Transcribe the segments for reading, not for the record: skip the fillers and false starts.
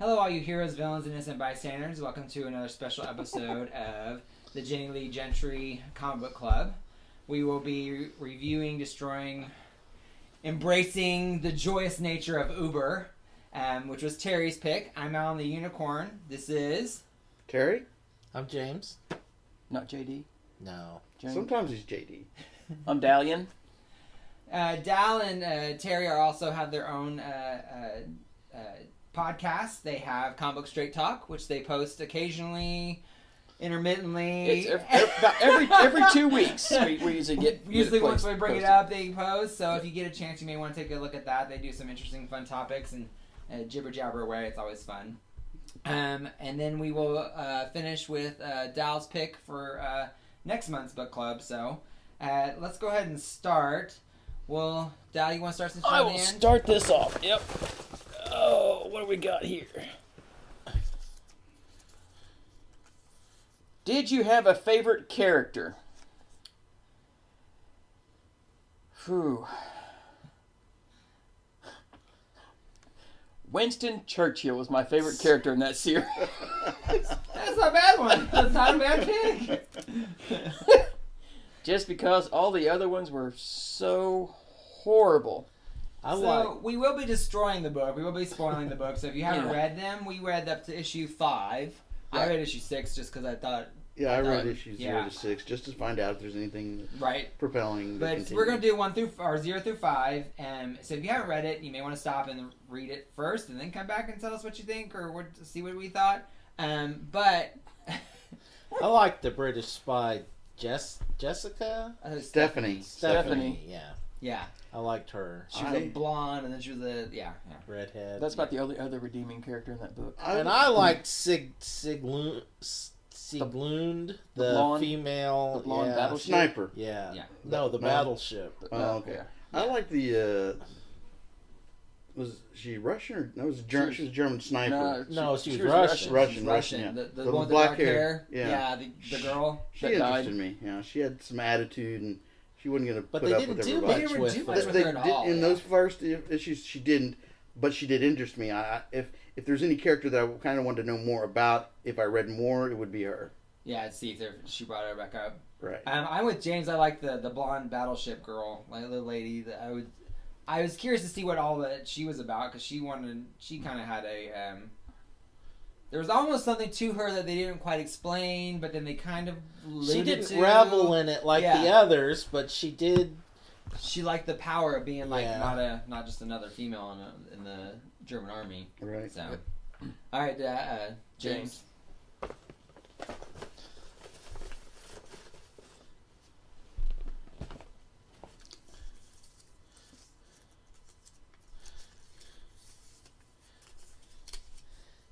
Hello, all you heroes, villains, and innocent bystanders. Welcome to another special episode of the Gentry Comic Book Club. We will be reviewing, destroying, embracing the joyous nature of Über, which was Terry's pick. I'm Alan the Unicorn. This is... Terry? I'm James. Not JD? No. James? Sometimes he's JD. I'm Dalian. Dal and Terry also have their own podcast. They have Comic Book Straight Talk, which they post occasionally, intermittently. It's about every 2 weeks. We usually get once we bring it up, they post. So if you get a chance, you may want to take a look at that. They do some interesting, fun topics and jibber jabber away. It's always fun. And then we will finish with Dal's pick for next month's book club. So let's go ahead and start. Well, Dal, you want to start since you're I at will the end? start this off. Yep. Oh, what do we got here? Did you have a favorite character? Whew. Winston Churchill was my favorite character in that series. That's not a bad one. That's not a bad pick. Just because all the other ones were so horrible. We will be destroying the book. We will be spoiling the book. So if you haven't read them, we read up to issue 5. Right. I read issue 6 just because I thought... Yeah, I read issues 0 to 6 just to find out if there's anything propelling. But we're going to do 0 through 5. So if you haven't read it, you may want to stop and read it first and then come back and tell us what you think or see what we thought. But... I like the British spy Jessica? Stephanie. Yeah. I liked her. She was a blonde, and then she was a redhead. That's about the only other redeeming character in that book. I liked Siglund, the female... The blonde battleship? Sniper. Yeah. No, the battleship. Oh, okay. Yeah. I like the... was she Russian or... No, she was a German sniper. No, she was Russian. Russian. Yeah. The one with the black hair. Yeah, the girl. She interested me. Yeah, she had some attitude and... She wasn't going to put up with everybody. They didn't do much with her at all. In those first issues, she didn't, but she did interest me. If there's any character that I kind of wanted to know more about, if I read more, it would be her. Yeah, I'd see if she brought her back up. Right. I'm with James. I like the blonde battleship girl, like the lady that I was curious to see what all that she was about because she kind of had a. There was almost something to her that they didn't quite explain, but then they kind of alluded She didn't to. revel in it like the others, but she did. She liked the power of being not just another female in the German army. Right. So, all right, James.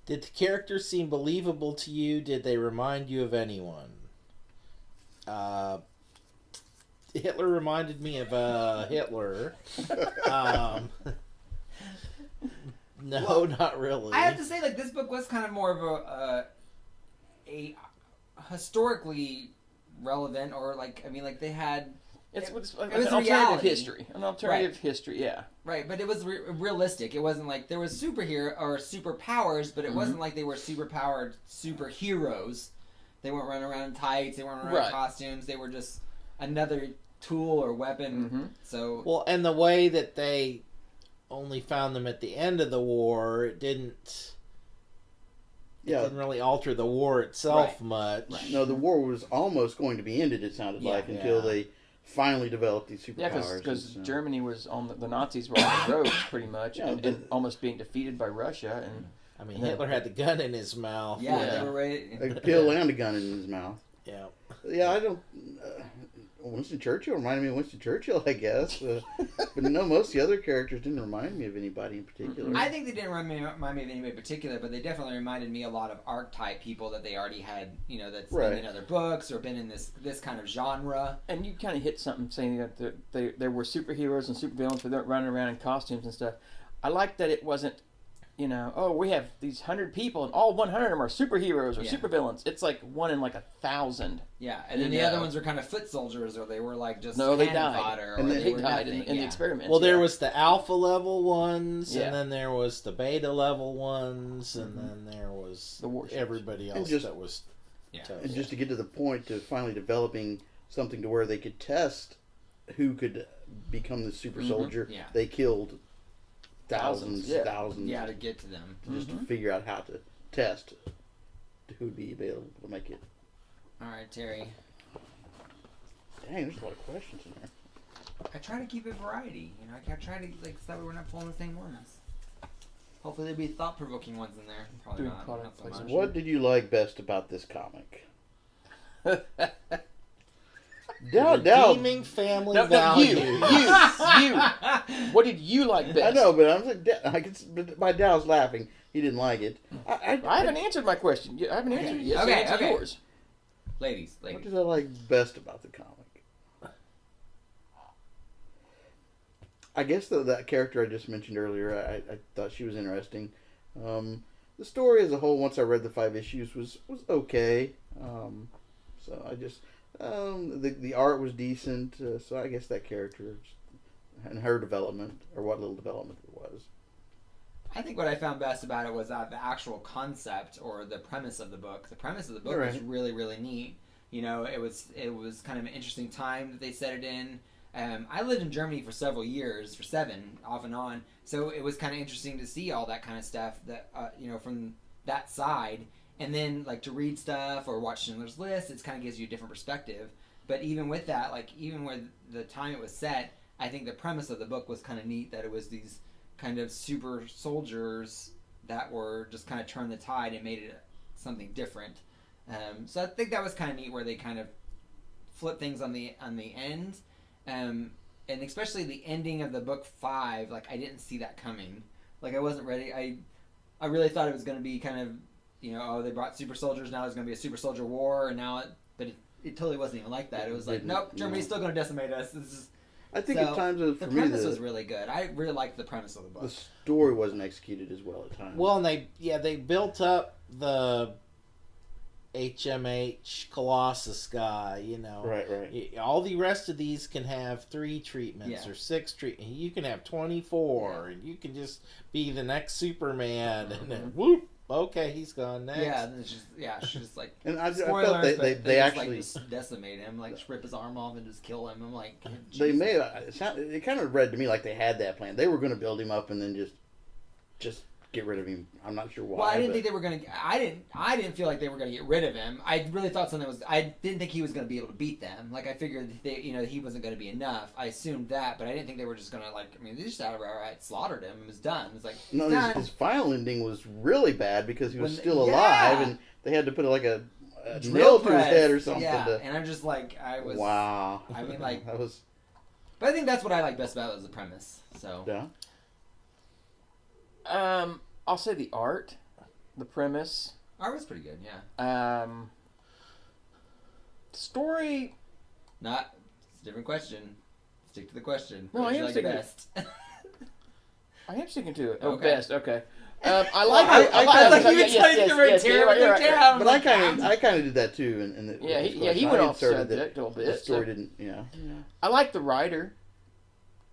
Did the characters seem believable to you? Did they remind you of anyone? Hitler reminded me of Hitler. No, not really. I have to say, this book was kind of more of a historically relevant, or they had. It was an alternative history. An alternative history, yeah. Right, but it was realistic. It wasn't like there was superhero or superpowers, but it wasn't like they were superpowered superheroes. They weren't running around in tights. They weren't running in costumes. They were just another tool or weapon. Mm-hmm. So and the way that they only found them at the end of the war, it didn't really alter the war itself much. Right. No, the war was almost going to be ended. It sounded like until they finally developed these superpowers. Yeah, because Germany was the Nazis were on the ropes pretty much, and almost being defeated by Russia. And Hitler had the gun in his mouth. Yeah, they were ready. A pill and a gun in his mouth. Yeah. Yeah, I don't. Winston Churchill reminded me of Winston Churchill, I guess. But no, most of the other characters didn't remind me of anybody in particular. I think they didn't remind me of anybody in particular, but they definitely reminded me a lot of archetype people that they already had, that's been in other books or been in this kind of genre. And you kind of hit something saying that there were superheroes and supervillains, but they weren't running around in costumes and stuff. I like that it wasn't you know, oh, we have these 100 people and all 100 of them are superheroes or Yeah. supervillains. It's like 1 in like 1,000. Yeah, and then the other ones are kind of foot soldiers, or they were like just No, they cannon died. fodder, or And they They were died nothing. in the experiments. Well, there yeah. was the alpha level ones, Yeah. and then there was the beta level ones, and then there was The warships. everybody And else just- that was. Yeah. And just to get to the point to finally developing something to where they could test who could become the super soldier, Yeah. they killed thousands, Yeah. thousands, Yeah, to get to them. just to figure out how to test who would be available to make it. All right, Terry. Dang, there's a lot of questions in there. I try to keep it variety. You know, I try to like so that way we're not pulling the same ones. Hopefully there'll be thought-provoking ones in there. Probably Doing not. product Not so placement. much. What did you like best about this comic? Doubt. Redeeming family No, values. you. What did you like best? I know, but I'm like, but my Dow's laughing. He didn't like it. I haven't answered my question. I haven't answered it yet. Okay, so answer okay. yours. Ladies. What did I like best about the comic? I guess that character I just mentioned earlier, I thought she was interesting. The story as a whole, once I read the 5 issues, was okay. So I just the art was decent. So I guess that character and her development, or what little development it was. I think what I found best about it was that the actual concept or the premise of the book. The premise of the book was Right. really, really neat. You know, it was kind of an interesting time that they set it in. I lived in Germany for several years, for 7, off and on. So it was kind of interesting to see all that kind of stuff that you know, from that side, and then like to read stuff or watch Schindler's List. It kind of gives you a different perspective. But even with that, like even with the time it was set, I think the premise of the book was kind of neat. That it was these kind of super soldiers that were just kind of turned the tide and made it something different. So I think that was kind of neat where they kind of flipped things on the end. And especially the ending of the book 5, like I didn't see that coming. Like I wasn't ready. I really thought it was going to be kind of, you know, oh, they brought super soldiers, now there's going to be a super soldier war, and now but it totally wasn't even like that. It was like, nope, Germany's still going to decimate us. This is, I think so, at times for the me premise was really good. I really liked the premise of the book. the story wasn't executed as well at times. Well, and they built up the HMH Colossus guy, you know. Right. All the rest of these can have 3 treatments Yeah. or 6 treatments. You can have 24, and you can just be the next Superman, and then whoop, okay, he's gone next. Yeah, and it's just she's just like And I spoilers, felt but they just, actually like, just decimate him, like rip his arm off and just kill him. I'm like, they Jesus. made it kind of read to me like they had that plan. They were going to build him up and then just get rid of him. I'm not sure why. Well, I didn't but think they were gonna. I didn't feel like they were gonna get rid of him. I really thought something was. I didn't think he was gonna be able to beat them. Like I figured, he wasn't gonna be enough. I assumed that, but I didn't think they were just gonna like. I mean, they just outright slaughtered him. It was done. It's like No, done. his final ending was really bad because he was When- still yeah. alive, and they had to put like a Drill nail to his press. head or something. Yeah, and I'm just like I was. Wow. I mean, like- that was But I think that's what I like best about it was the premise. So yeah. I'll say the art, the premise, art was pretty good. Yeah. story. Not. It's a different question. Stick to the question. No, What I did am you like sticking to- best? I am sticking to it. Oh, Okay. best. Okay. I like. I I thought you were telling me yes, Terry right, was right, right. down. But I kind of did that too, and Yeah, he went off subject a little The bit. story So. didn't. Yeah. I like the writer.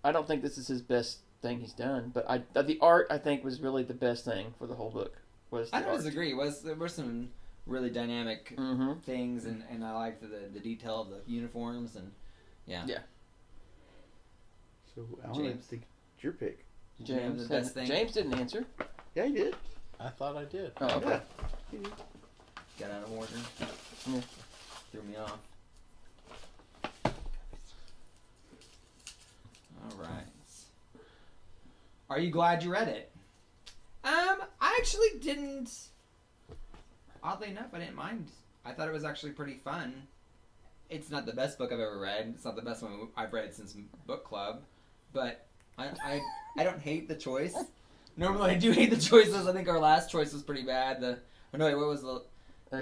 I don't think this is his best thing he's done, but the art I think was really the best thing for the whole book. Was the I don't art. disagree. There were some really dynamic Mm-hmm. things, and I liked the detail of the uniforms, and yeah. So Alan, I James. think it's your pick. Did you have the best thing? James didn't answer. Yeah, he did. I thought I did. Oh, okay. Yeah. Got out of order. Yeah. Threw me off. All right. Are you glad you read it? I actually didn't. Oddly enough, I didn't mind. I thought it was actually pretty fun. It's not the best book I've ever read. It's not the best one I've read since book club, but I don't hate the choice. Normally, I do hate the choices. I think our last choice was pretty bad. What was the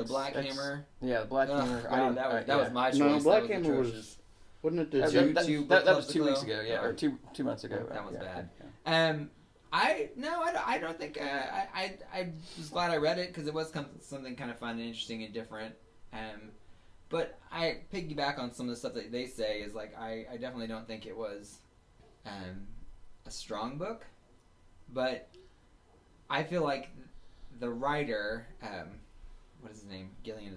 Black Hammer? Yeah, the Black Ugh, Hammer. God, that was my choice. No, Black That Hammer was- atrocious. Wasn't it the Two That book was clubs 2 weeks ago? ago. Yeah, or two months ago. That was yeah. bad. I don't think I was glad I read it because it was something kind of fun and interesting and different. But I piggyback on some of the stuff that they say is like I definitely don't think it was a strong book, but I feel like the writer, what is his name? Gillian.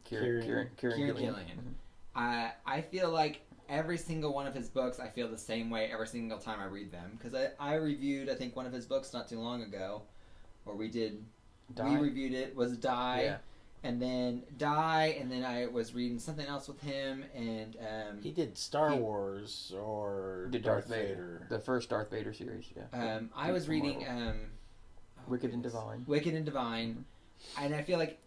Kieran Gillian. I feel like every single one of his books, I feel the same way every single time I read them. Because I reviewed, I think, one of his books not too long ago, or we reviewed it, was Die. Yeah. And then Die, and then I was reading something else with him, and... he did Star Wars, or did Darth Vader. The first Darth Vader series, yeah. I was reading... Wicked and Divine. Wicked and Divine. And I feel like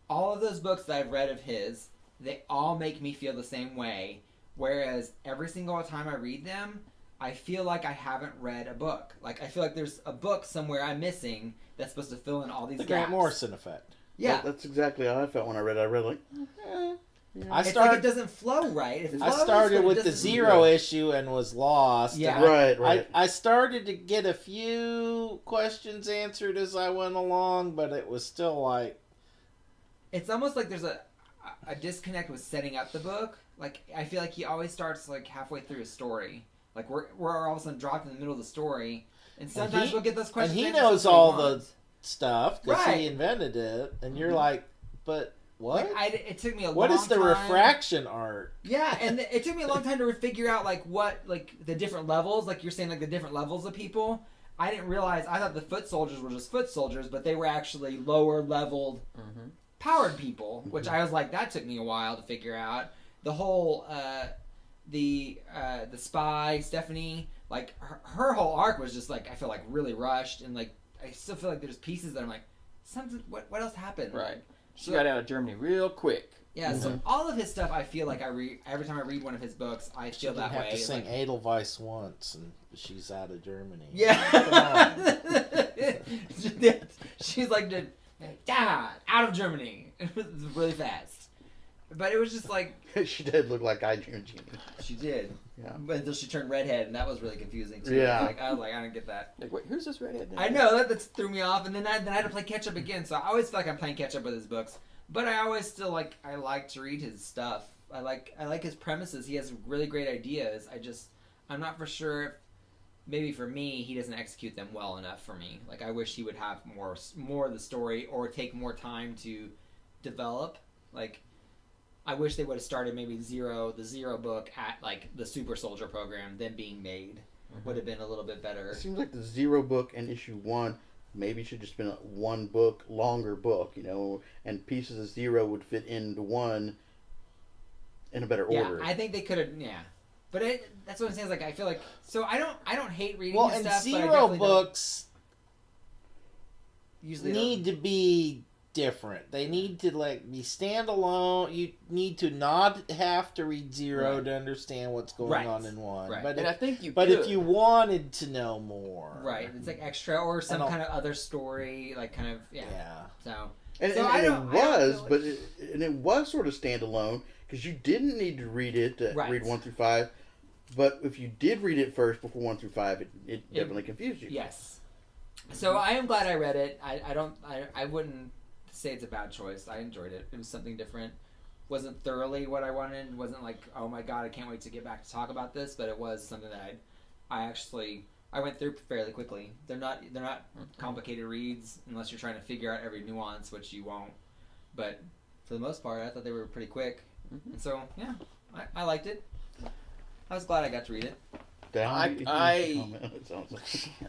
all of those books that I've read of his, they all make me feel the same way. Whereas every single time I read them, I feel like I haven't read a book. Like, I feel like there's a book somewhere I'm missing that's supposed to fill in all these the gaps. Grant Morrison effect. Yeah. That's exactly how I felt when I read it. I read like, It's like it doesn't flow right. It I flows, started but it with the doesn't- zero issue and was lost. Yeah. And Right. I started to get a few questions answered as I went along, but it was still like... It's almost like there's a disconnect with setting up the book. Like, I feel like he always starts like halfway through a story. Like, we're all of a sudden dropped in the middle of the story. And sometimes we'll get those questions And he answered knows somebody all wants. the stuff because Right. he invented it, and you're like, but what? Like, it took me a long What time. is the refraction art? Yeah, and it took me a long time to figure out like what like the different levels. Like you're saying, like the different levels of people. I didn't realize. I thought the foot soldiers were just foot soldiers, but they were actually lower leveled, powered people. Which I was like, that took me a while to figure out. The whole the spy Stephanie, like her whole arc was just like I feel like really rushed, and like I still feel like there's pieces that I'm like something. What else happened? Right. She got out of Germany real quick. Yeah, so all of his stuff, I feel like I read every time I read one of his books, I She feel didn't that have way. to sing like, Edelweiss once, and she's out of Germany. yeah, she's like, out of Germany. It was really fast, but it was just like She did look like I Genie. she did. Yeah. But until she turned redhead, and that was really confusing too. Yeah. I was like, I don't get that. Like, wait, who's this redhead now? I know that threw me off, and then I had to play catch up again. So I always feel like I'm playing catch up with his books, but I always still I like to read his stuff. I like his premises. He has really great ideas. I'm not for sure if maybe for me he doesn't execute them well enough for me. Like I wish he would have more of the story or take more time to develop. Like I wish they would have started maybe the zero book at like the Super Soldier program, then being made would have been a little bit better. It seems like the Zero book and issue 1 maybe should just been a one book, longer book, and pieces of Zero would fit into one in a better order. Yeah, I think they could have. Yeah, but that's what I'm saying. Is like I feel like so I don't hate reading Well, his and stuff. But I Zero definitely books usually need to be different. They need to be standalone. You need to not have to read Zero to understand what's going on in one. Right. But And I think you But could. if you wanted to know more, Right, it's like extra or some And kind of other story, like kind of So And So it don't was, feel but it was sort of standalone because you didn't need to read it read 1 through 5. But if you did read it first before 1 through 5, it definitely confused you. yes. So I am glad I read it. I wouldn't say it's a bad choice. I enjoyed it. It was something different. Wasn't thoroughly what I wanted. It wasn't like, oh my god, I can't wait to get back to talk about this. But it was something that I went through fairly quickly. They're not complicated reads unless you're trying to figure out every nuance, which you won't. But for the most part, I thought they were pretty quick. And so yeah, I liked it. I was glad I got to read it.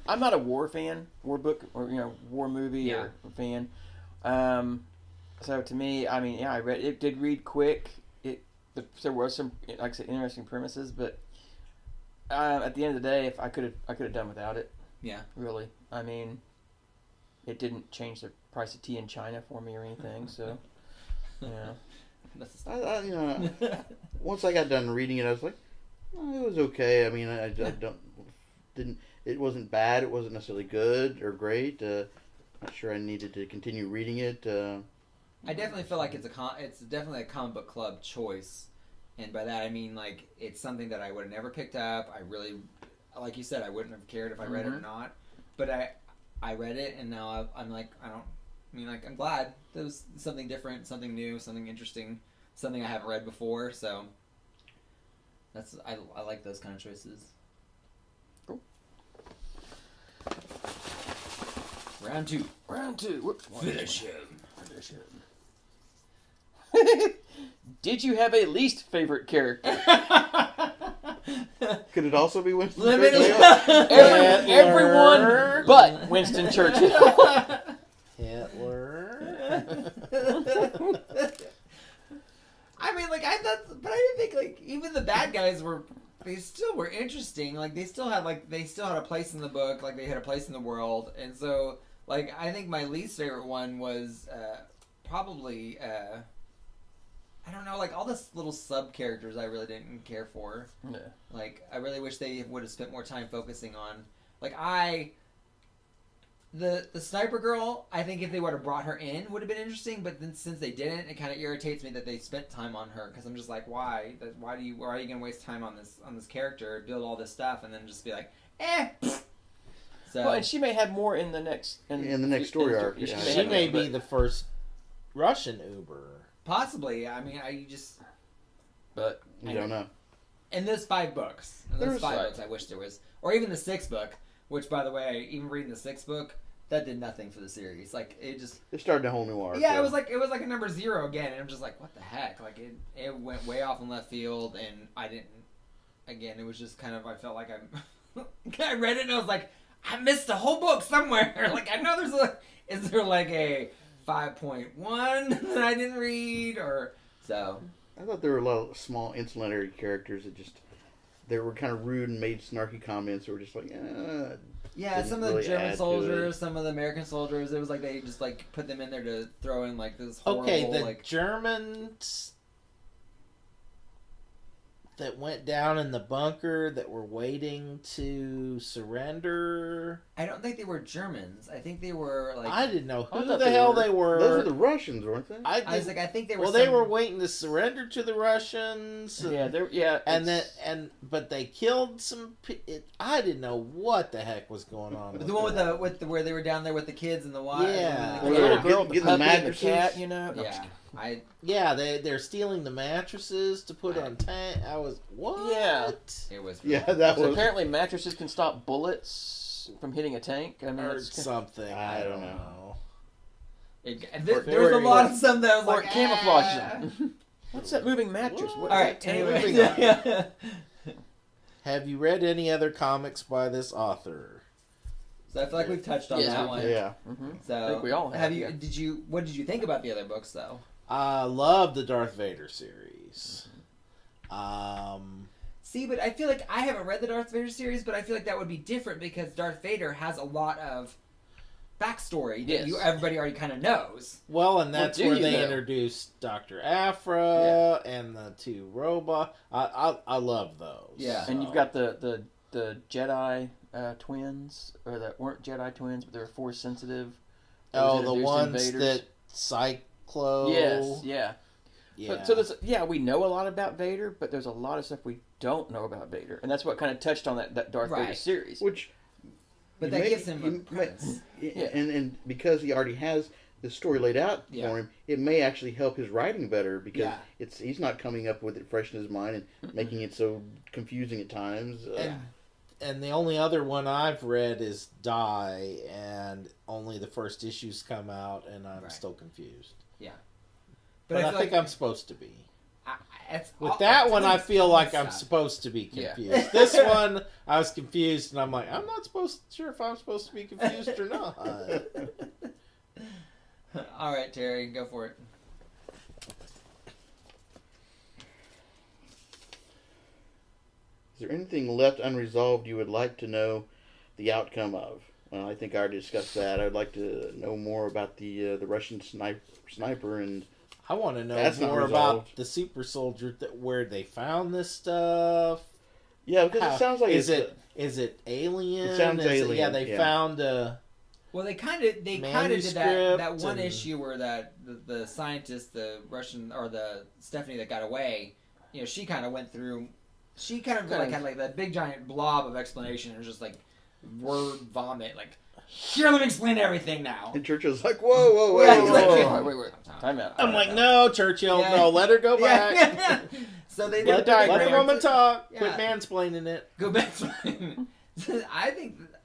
I'm not a war book or war movie or fan. So to me, I mean, I read it. Did read quick. There was some, like I said, interesting premises, but at the end of the day, if I could have done without it. Yeah. Really, I mean, it didn't change the price of tea in China for me or anything. So, Once I got done reading it, I was like, oh, it was okay. I mean, it wasn't bad. It wasn't necessarily good or great. Not sure I needed to continue reading it. I definitely feel like it's definitely a comic book club choice, and by that I mean like it's something that I would have never picked up. I really, like you said, I wouldn't have cared if I read it or not. but I read it, and now I'm like, I'm glad there was something different, something new, something interesting, something I haven't read before. So I like those kind of choices. Cool. Round two. Whoops. Finish him. Did you have a least favorite character? Could it also be Winston Limited. Churchill? Everyone but Winston Churchill. Hitler. I mean, like, I thought, but I didn't think, like, even the bad guys they still were interesting. Like, they still had a place in the book, like, they had a place in the world. And so, like, I think my least favorite one was probably, I don't know, like, all the little sub-characters I really didn't care for. Yeah. Like, I really wish they would have spent more time focusing on, like, the sniper girl, I think if they would have brought her in, would have been interesting. But then since they didn't, it kind of irritates me that they spent time on her, because I'm just like, why? Why are you gonna waste time on this character, build all this stuff, and then just be like, eh? So, Well, and she may have more in the next story arc. Yeah, She may be the first Russian Über. possibly. I mean, but You don't know. in those 5 books, I wish there was, or even the 6th book. Which, by the way, even reading the 6th book, that did nothing for the series. Like, it started a whole new arc. Yeah, it was like a number 0 again, and I'm just like, what the heck? Like, it went way off in left field, and I didn't. Again, it was just kind of, I felt like I read it and I was like, I missed a whole book somewhere. Like, I know is there like a 5.1 that I didn't read, or so. I thought there were a lot of small ancillary characters that they were kind of rude and made snarky comments, or were just like, Yeah, didn't some of the really German add to soldiers, some of the American soldiers, it was like they just like put them in there to throw in like this horrible, Okay, the like, Germans that went down in the bunker that were waiting to surrender. I don't think they were Germans. I think they were like, I didn't know I who thought the they hell were- they were. those are the Russians, weren't they? I was like, I think they were. Well, they were waiting to surrender to the Russians. But they killed some. I didn't know what the heck was going on. The one with the where they were down there with the kids and the wife. Yeah. the little girl, Get the the puppy, and the mattresses. cat, you know. No, I'm just Yeah, kidding. Yeah, they're stealing the mattresses to put on tank. I was what? Yeah. it was. Yeah, that So was. apparently mattresses can stop bullets from hitting a tank. I mean, Or that's something. I don't know. There was a lot of some that was or like camouflage. What's that moving mattress? What? What All is right. that Anyway, moving? yeah. Have you read any other comics by this author? So I feel like we've touched on Yes, that we- one. Yeah. Mm-hmm. So I think we all have, yeah. What did you think about the other books though? I love the Darth Vader series. See, but I feel like I haven't read the Darth Vader series, but I feel like that would be different because Darth Vader has a lot of backstory that Yes. everybody already kind of knows. Well, and that's do where you they know? introduced Dr. Aphra and the 2 robots. I love those. Yeah. And you've got the Jedi twins, or that weren't Jedi twins, but they were Force sensitive. That was the introduced in ones Vader's. that Cyclo. Yes, yeah. Yeah. So we know a lot about Vader, but there's a lot of stuff we don't know about Vader, and that's what kind of touched on that Darth Vader Right. series. Which. But you that may- gives him a you premise. may- and because he already has the story laid out Yeah. for him, it may actually help his writing better because Yeah. he's not coming up with it fresh in his mind and making it so confusing at times. And the only other one I've read is Die, and only the first issues come out, and I'm Right. still confused. But I feel think like I'm supposed to be. With a that ton one, of I feel like I'm stuff. supposed to be Yeah. confused. This one, I was confused, and I'm like, I'm not sure if I'm supposed to be confused or not. All right, Terry, go for it. Is there anything left unresolved you would like to know the outcome of? Well, I think I already discussed that. I'd like to know more about the Russian sniper and I want to know That's not more resolved. about the super soldier where they found this stuff. yeah, because it sounds like is it's it alien? It sounds Is alien, yeah, they yeah. found Well, they kind of did that Manuscript one and- issue where the scientist, the Russian or the Stephanie that got away, you know, she kind of went through. She kind of had like that big giant blob of explanation. It was just like word vomit. Like Here, let me explain everything now. And Churchill's like, whoa, Wait. Time out. I'm like, no, Churchill, no, let her go back. Yeah. So they Let the woman talk. Yeah. Quit mansplaining it. Go back.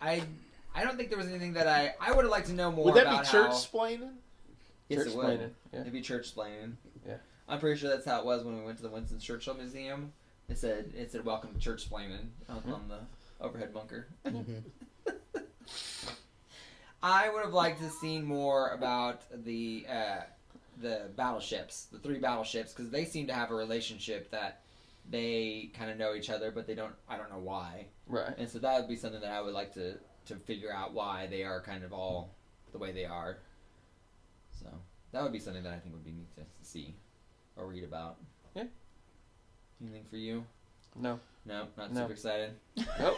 I don't think there was anything that I would have liked to know more. Would that about be church how... splaining? Yes, it would. Church-splaining, yeah. It'd be church splaining. Yeah. I'm pretty sure that's how it was when we went to the Winston Churchill Museum. It said welcome to church splaining on the overhead bunker. I would have liked to have seen more about the battleships, the 3 battleships, because they seem to have a relationship that they kind of know each other, but I don't know why. Right. And so that would be something that I would like to figure out why they are kind of all the way they are. So that would be something that I think would be neat to see or read about. Yeah. Anything for you? No. No, not No. super excited. Nope.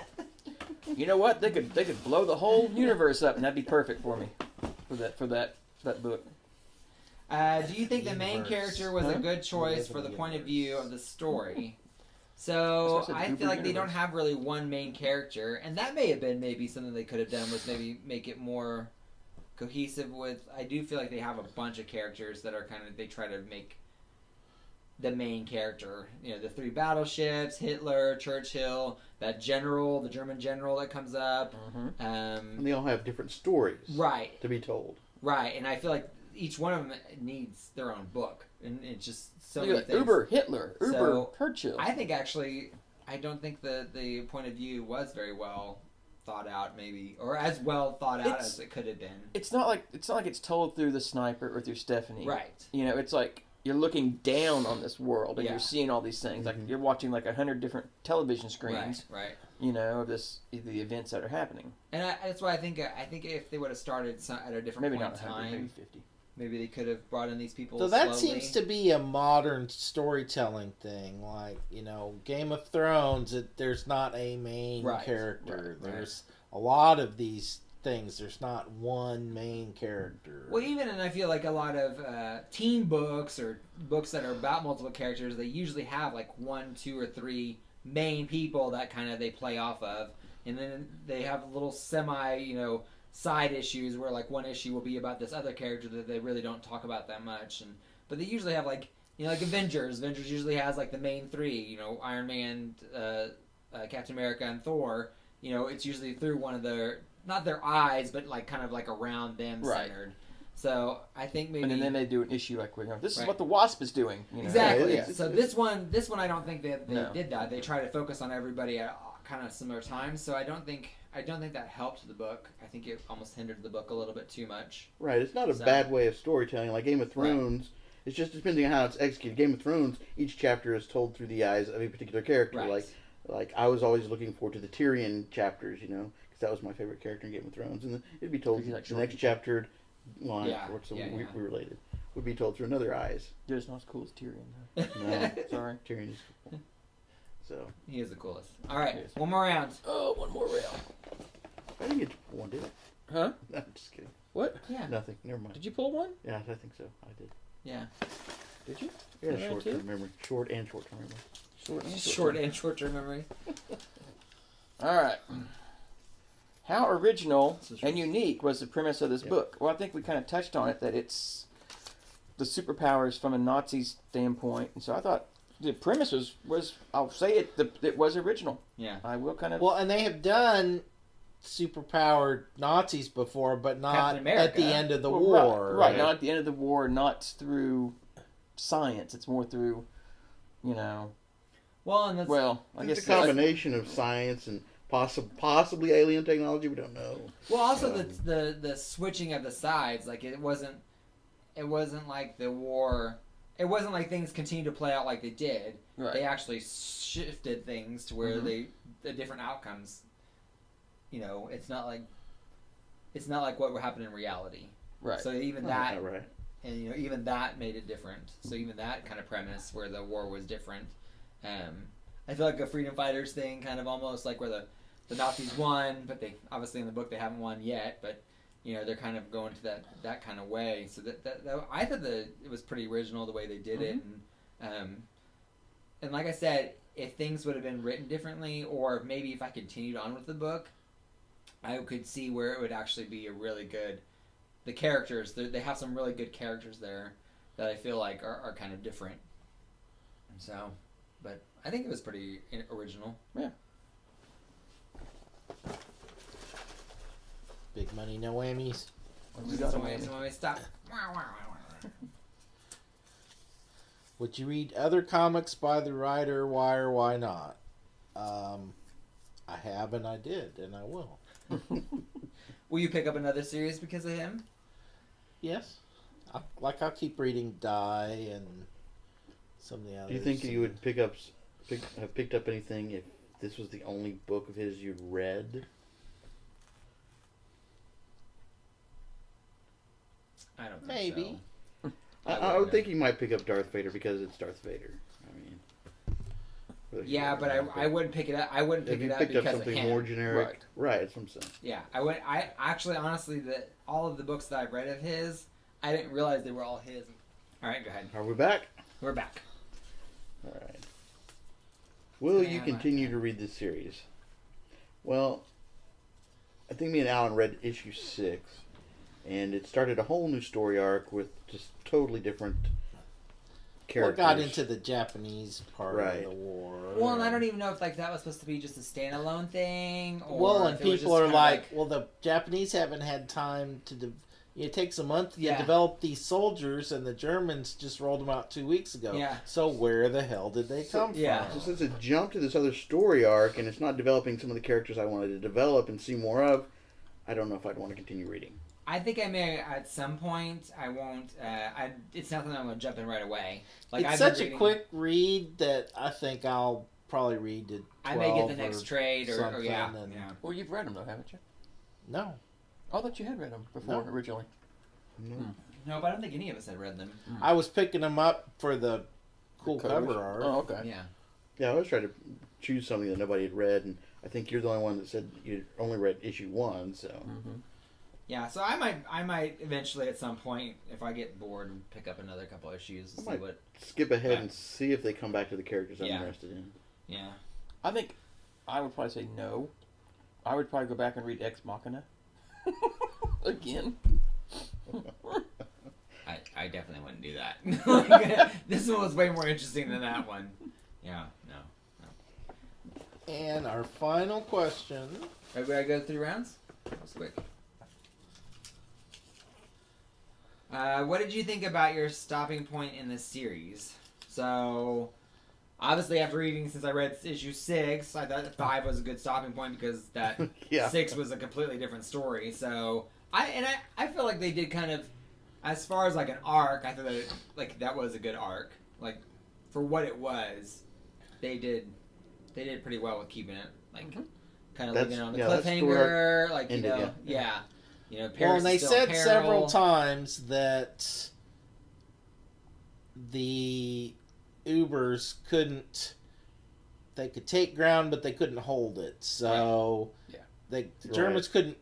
You know what? They could blow the whole universe up, and that'd be perfect for me. For that book. Do you think the main Universe. character was a good choice for the point of view of the story? So So I said I Uber feel like they don't universe. have really one main character, and that may have been maybe something they could have done was maybe make it more cohesive with. I do feel like they have a bunch of characters that are kind of, they try to make the main character, you know, the 3 battleships, Hitler, Churchill, that general, the German general that comes up. And they all have different stories Right, to be told. right, and I feel like each one of them needs their own book, and it's just so Look many at that. things. Uber, Hitler, Uber, So, Churchill. I think actually, I don't think the point of view was very well thought out, maybe, or as well thought out as it could have been. It's not like it's told through the sniper or through Stephanie. Right. You know, it's like you're looking down on this world and Yeah. you're seeing all these things. Like you're watching like 100 different television screens. Right. You know, of the events that are happening. And that's why I think if they would have started at a different Maybe point not in 100, time, maybe 50. maybe they could have brought in these people. So that slowly. seems to be a modern storytelling thing. Like, you know, Game of Thrones, there's not a main Right, character. right. There's a lot of these things. There's not one main character. Well, and I feel like a lot of teen books or books that are about multiple characters, they usually have like 1, 2, or 3 main people that kind of they play off of, and then they have little side issues where like one issue will be about this other character that they really don't talk about that much, but they usually have like Avengers. Avengers usually has like the main 3, Iron Man, Captain America, and Thor. It's usually through one of their, not their eyes, but like kind of like around them centered. So I think maybe. And then they do an issue like, this is Right. what the Wasp is doing. Exactly. Yeah, So this one I don't think they No. did that. They try to focus on everybody at kind of similar times. So I don't think that helped the book. I think it almost hindered the book a little bit too much. Right, it's not a So- bad way of storytelling. Like Game of Thrones, it's just depending on how it's executed. Game of Thrones, each chapter is told through the eyes of a particular character. Right. Like I was always looking forward to the Tyrion chapters, because that was my favorite character in Game of Thrones, and then it'd be told Because you like the short next people. chapter line, Yeah, so yeah, we yeah. related, would be told through another eyes. Just not as cool as Tyrion. Though. No, Sorry. Tyrion is cool. So He is the coolest. All right, Yes. one more round. Oh, one more round. I didn't get one, did I? Huh? No, I'm just kidding. What? Yeah. Nothing. Never mind. Did you pull one? Yeah, I think so. I did. Yeah. Did you? I got a Yeah, short-term too. memory. Short and short-term memory. Short and short-term memory. All right. How original This is and unique was the premise of this Yep. book? Well, I think we kind of touched on it, that it's the superpowers from a Nazi standpoint. And so I thought the premise was I'll say it was original. Yeah. I will kind of... Well, and they have done superpowered Nazis before, but not Captain America. at the end of the Well, war. Right, not at the end of the war, not through science. It's more through, Well, and that's I It's guess... a combination of science and possibly alien technology. We don't know. also the switching of the sides. Like it wasn't like the war. It wasn't like things continued to play out like they did. Right. They actually shifted things to where the different outcomes. It's not like what would happen in reality. Right. So even Oh, that, not right. and even that made it different. So even that kind of premise where the war was different. I feel like a freedom fighters thing, kind of almost like where the Nazis won, but they obviously in the book they haven't won yet. But they're kind of going to that kind of way. So that I thought that it was pretty original the way they did it, and like I said, if things would have been written differently, or maybe if I continued on with the book, I could see where it would actually be a really good. The characters, they have some really good characters there that I feel like are kind of different. So, but I think it was pretty original. Yeah. Big money, no whammies. Somebody stop. Would you read other comics by the writer? Why or why not? I have and I did, and I will. Will you pick up another series because of him? Yes. I'll keep reading Die and some of the others. Do you think you would have picked up anything if this was the only book of his you'd read? I don't think Maybe. so. I would think you might pick up Darth Vader because it's Darth Vader. I mean, yeah, but I wouldn't pick it up. I wouldn't pick if you it up picked up because something of him. more generic, right? That's what I'm saying. Yeah, I would. I actually, honestly, all of the books that I've read of his, I didn't realize they were all his. All right, go ahead. Are we back? We're back. All right. Will Yeah, you I continue like to read this series? Well, I think me and Alan read issue 6, and it started a whole new story arc with just totally different characters. Well, got into the Japanese part Right. of the war. Well, and I don't even know if like that was supposed to be just a standalone thing. Or Well, and if it was people just are kinda like, well, the Japanese haven't had time to. It takes a month to Yeah. develop these soldiers, and the Germans just rolled them out 2 weeks ago. Yeah. So where the hell did they come yeah. from? So since it jumped to this other story arc, and it's not developing some of the characters I wanted to develop and see more of, I don't know if I'd want to continue reading. I think I may at some point. I won't. It's not that I'm going to jump in right away. Like It's I've been such a reading- quick read that I think I'll probably read to 12 I may get the next or trade or something, yeah. and- Yeah. Well, you've read them though, haven't you? No. I thought you had read them before No. originally. No. No, but I don't think any of us had read them. I was picking them up for the cool The covers? cover art. Oh, okay. Yeah. Yeah, I was trying to choose something that nobody had read, and I think you're the only one that said you only read issue 1, so... Mm-hmm. Yeah, so I might eventually at some point, if I get bored, and pick up another couple issues and see might. what. Skip ahead Right. and see if they come back to the characters I'm Yeah. interested in. Yeah. I think I would probably say no. I would probably go back and read Ex Machina again. I definitely wouldn't do that. This one was way more interesting than that one. Yeah, no. And our final question. Everybody go through rounds? That was quick. What did you think about your stopping point in this series? So, obviously after reading, since I read issue 6, I thought 5 was a good stopping point because that Yeah. 6 was a completely different story. So, I feel like they did kind of, as far as like an arc, I thought that like that was a good arc. Like, for what it was, they did pretty well with keeping it like kind of leaving it on the that story cliffhanger, like you ended, know, yeah. You know, Well, Paris and they is still in said peril. several times that the Ubers they could take ground, but they couldn't hold it. So Yeah. the Germans couldn't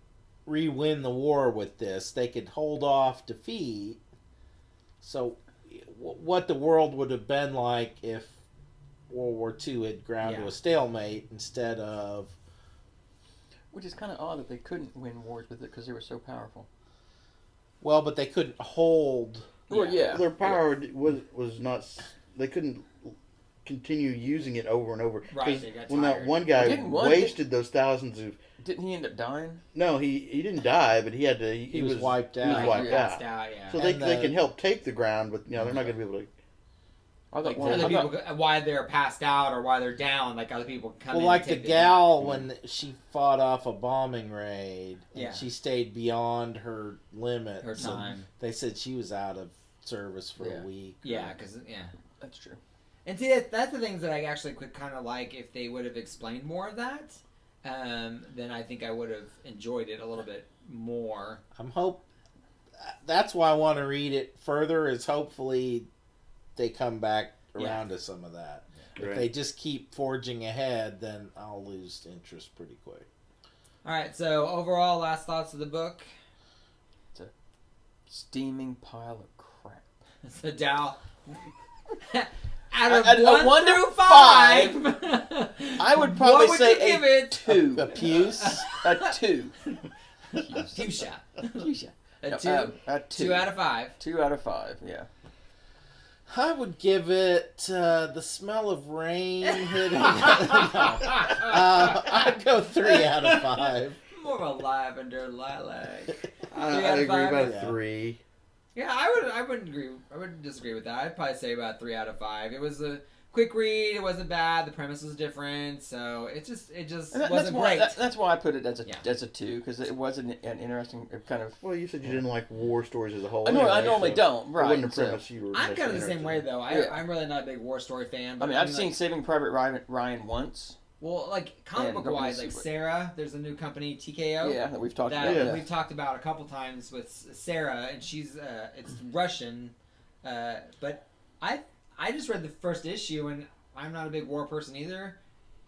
re-win the war with this. They could hold off defeat. So what the world would have been like if World War II had ground to Yeah. a stalemate instead of... Which is kind of odd that they couldn't win wars with it because they were so powerful. Well, but they couldn't hold... Well, yeah. Their power was not... They couldn't continue using it over and over. Right, 'Cause they got when that tired. one guy Didn't one- wasted those thousands of... Didn't he end up dying? No, he didn't die, but he had to... He was wiped He was out. wiped Yeah. out. Yeah. So And they can help take the ground, but they're not going to be able to... I thought Like one. other I people, thought, why they're passed out or why they're down, like other people come in. Well, like and the take gal when she fought off a bombing raid, and Yeah. she stayed beyond her limit. her time. They said she was out of service for Yeah. a week. Yeah, because that's true. and see that's the things that I actually could kind of like if they would have explained more of that. Then I think I would have enjoyed it a little bit more. That's why I want to read it further. Is hopefully they come back around to some of that. If Right. they just keep forging ahead, then I'll lose interest pretty quick. All right, so overall, last thoughts of the book. Steaming pile of crap. So Dow, Out of At a 1 through 5. I would probably what would say you give a it? 2. A puce. A 2. Fuchsia. Fuchsia. A No, 2. a 2. 2 out of 5. 2 out of 5. Yeah. I would give it the smell of rain hitting. No. I'd go 3 out of 5. More of a lavender lilac. I 3 out of agree 5? about Yeah. a 3. Yeah, I wouldn't agree. I wouldn't disagree with that. I'd probably say about 3 out of 5. It was a quick read. It wasn't bad. The premise was different, so it just wasn't great. That's why I put it as a Yeah. 2, because it was an interesting kind of. Well, you said you didn't like war stories as a whole. I normally don't. It Right. wasn't a So, premise you were I'm kind of the necessarily same way interested though. Yeah. I'm really not a big war story fan. I But mean, I've seen Saving Private Ryan once. Well, like comic And book don't wise, really like see what- Sarah, there's a new company TKO. Yeah, that we've talked That about. we've talked about a couple times with Sarah, and she's it's Russian, but I just read the first issue, and I'm not a big war person either.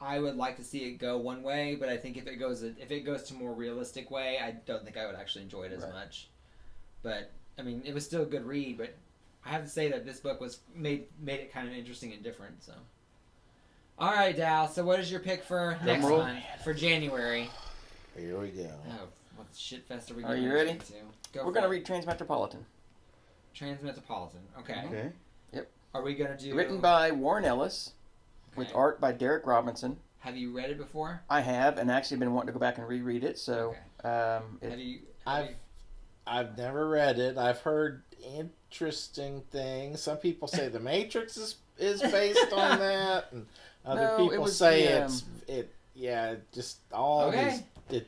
I would like to see it go one way, but I think if it goes to a more realistic way, I don't think I would actually enjoy it as much. But I mean, it was still a good read, but I have to say that this book was made it kind of interesting and different. So, all right, Dal. So, what is your pick for next roll. month for January? Here we go. Oh, what shit fest are we? Are going you ready? To? We're going to read Transmetropolitan. Transmetropolitan. Okay. Okay. Are we gonna do? Written by Warren Ellis, with Okay. art by Derek Robinson. Have you read it before? I have, and actually been wanting to go back and reread it. So, Have you? I've never read it. I've heard interesting things. Some people say The Matrix is based on that, and other No, it people was say the, just all Okay. these.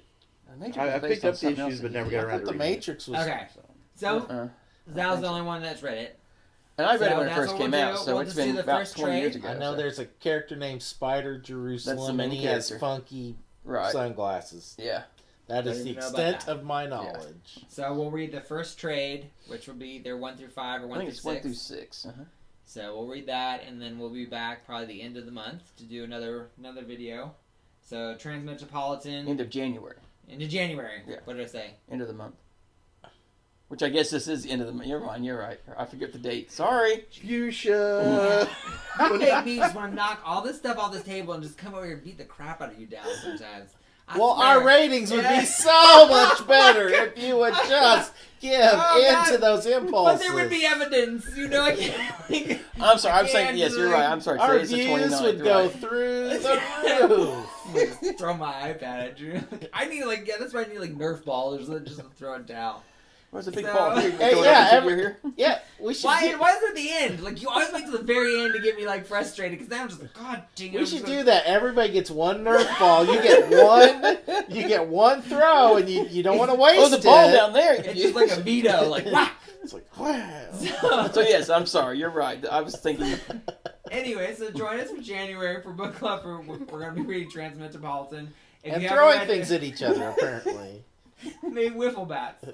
I picked up the issues, but never got I around thought to The reading Matrix was Okay. So Zal's the only one that's read it. And I read it when it that's first what came we'll out, do. so We'll it's just do been the about first 20 years trade. ago. I know so. there's a character named Spider Jerusalem, main and he has character. funky Right. sunglasses. Yeah. That is Don't the even know about extent that. of my knowledge. So we'll read the first trade, which will be either 1 through 5 or I 1 think through it's 1 through 6. 6. So we'll read that, and then we'll be back probably the end of the month to do another video. So Transmetropolitan End of January. into January. Yeah. What did I say? End of the month. Which I guess this is the end of the month. You're right. I forget the date. Sorry. Fuchsia. You make me just want to knock all this stuff off this table and just come over here and beat the crap out of you down sometimes. I Well, swear. our ratings would Yeah. be so much better if you would just give Oh, into God. those But impulses. there would be evidence, I can't. I'm sorry. I'm I saying can't yes. You're right. I'm sorry. Our Today's the views 29th. would You're go right. through the roof. Just throw my iPad at you. I need that's why I need Nerf balls or just to throw it down. Where's the big So- ball? Here, Hey, throw it yeah, up, every- you're here. Yeah, we should. Why is do, it at the end? You always wait till the very end to get me frustrated because now I'm just God dang it. we should do that. Everybody gets one Nerf ball. You get one. You get one throw, and you don't want to waste Oh, the ball it. down there. It's just like a veto, whack. It's like wow. So yes, I'm sorry. You're right. I was thinking. Anyway, so join us for January for book club. We're going to be reading Transmetropolitan. If And you throwing haven't read things it- at each other, apparently. maybe wiffle bats.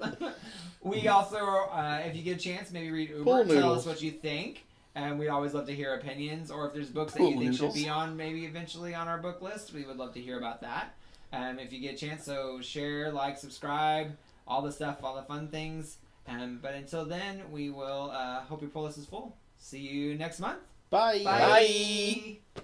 We also, if you get a chance, maybe read Uber. Pool Tell noodles. us what you think. And we always love to hear opinions, or if there's books that Pool you think noodles. should be on, maybe eventually on our book list, we would love to hear about that. If you get a chance, so share, subscribe, all the stuff, all the fun things. But until then, we will hope your pull list is full. See you next month. Bye. Bye.